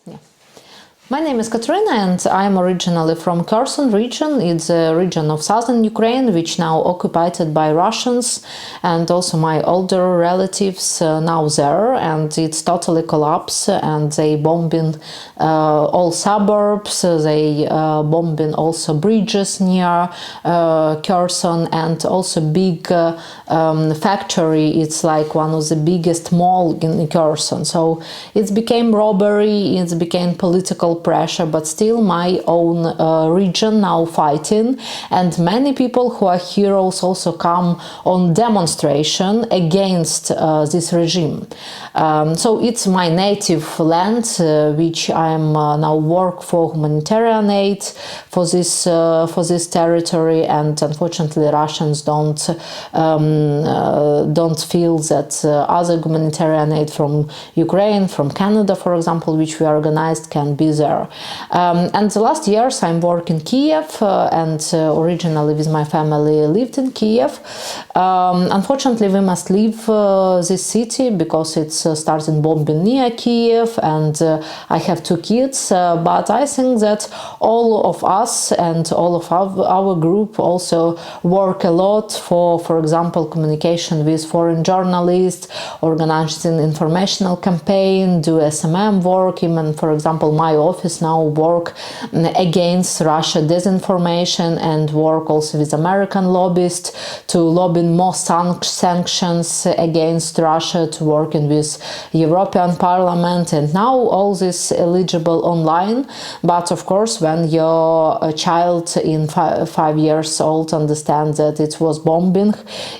Yeah. My name is Katerina and I'm originally from Kherson region. It's a region of southern Ukraine which now occupied by Russians, and also my older relatives now there, and it's totally collapsed and they bombing all suburbs, they bombing also bridges near Kherson, and also big factory. It's like one of the biggest mall in Kherson. So it became robbery, it became political pressure, but still my own region now fighting, and many people who are heroes also come on demonstration against this regime. So it's my native land, which I'm now work for humanitarian aid for this territory, and unfortunately Russians don't feel that other humanitarian aid from Ukraine, from Canada, for example, which we organized, can be there. And the last years I'm working in Kiev, and originally with my family lived in Kiev. Unfortunately, we must leave this city because it's starting bombing near Kiev, and I have 2 kids. But I think that all of us and all of our group also work a lot for example, communication with foreign journalists, organizing informational campaign, do SMM work. Even, for example, my office now work against Russia disinformation, and work also with American lobbyists to lobby more sanctions against Russia, to working with European Parliament, and now all this eligible online. But of course, when your child in 5 years old understands that it was bombing,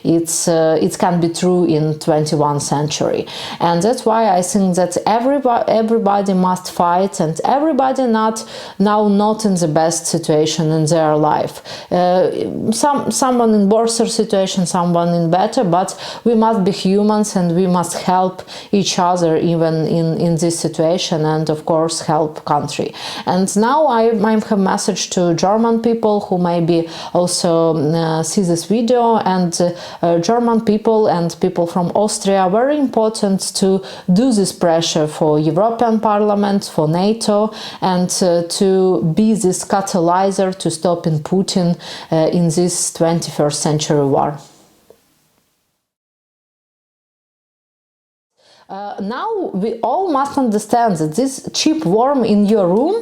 it can be true in 21st century. And that's why I think that everybody must fight, and everybody not in the best situation in their life. Someone in worse situation, someone in better, but we must be humans and we must help each other even in this situation, and of course help country. And now I have a message to German people who maybe also see this video, and German people and people from Austria, very important to do this pressure for European Parliament, for NATO, and to be this catalyzer to stop in Putin in this 21st century war. Now we all must understand that this cheap worm in your room,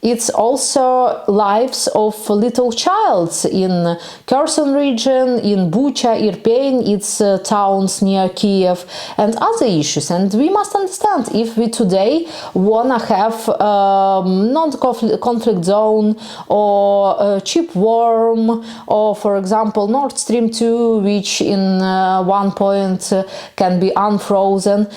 it's also lives of little childs in Kherson region, in Bucha, Irpin, it's towns near Kiev, and other issues. And we must understand, if we today wanna have non-conflict zone, or a cheap worm, or for example Nord Stream 2, which in one point can be unfrozen,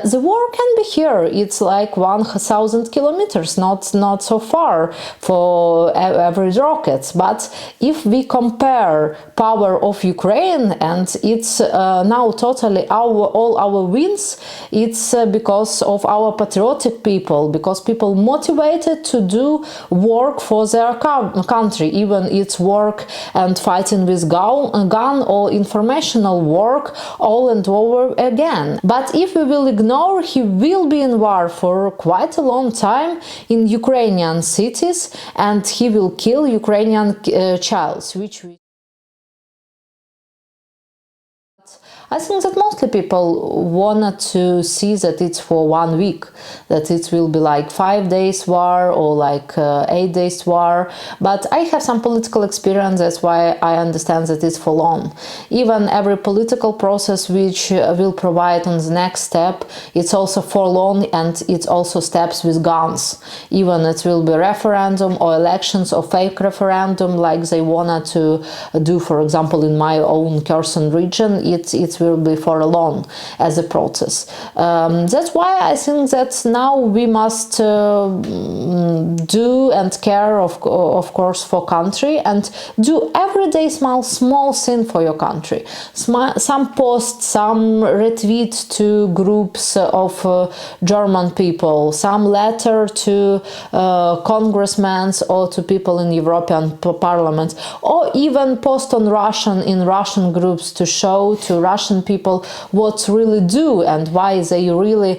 the war can be here. It's like 1,000 kilometers, not so far for every rocket. But if we compare power of Ukraine, and it's now totally all our wins, it's because of our patriotic people, because people motivated to do work for their country, even it's work and fighting with gun or informational work all and over again. But if we will ignore, he will be in war for quite a long time in Ukrainian cities, and he will kill Ukrainian childs, which I think that mostly people wanted to see that it's for 1 week, that it will be like 5 days war or like 8 days war. But I have some political experience, that's why I understand that it's for long. Even every political process which will provide on the next step, it's also for long, and it's also steps with guns. Even it will be referendum or elections or fake referendum like they wanted to do, for example, in my own Kherson region, it will be for long as a process. That's why I think that now we must do and care of course for country, and do everyday small thing for your country. Some post, some retweet to groups of German people, some letter to congressmen or to people in European Parliament, or even post on Russian in Russian groups to show to Russian Russian people what really do and why they really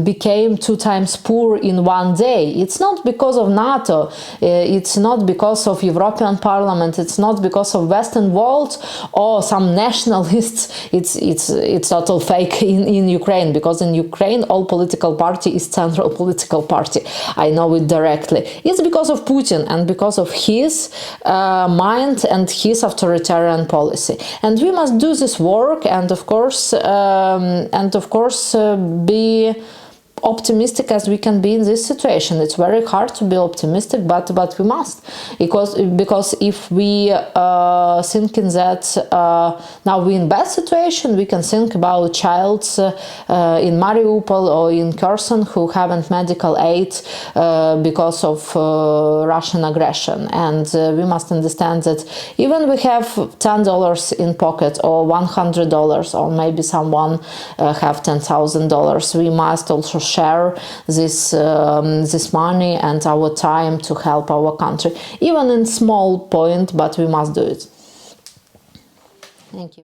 became 2 times poor in one day. It's not because of NATO, it's not because of European Parliament, it's not because of Western world or some nationalists. It's total fake in Ukraine, because in Ukraine all political party is central political party. I know it directly. It's because of Putin and because of his mind and his authoritarian policy. And we must do this work and of course be optimistic as we can be in this situation. It's very hard to be optimistic, but we must, because if we think in that now we're in bad situation, we can think about childs in Mariupol or in Kherson who haven't medical aid because of Russian aggression. And we must understand that even we have $10 in pocket or $100 or maybe someone have $10,000, we must also share this money and our time to help our country, even in small point, but we must do it. Thank you.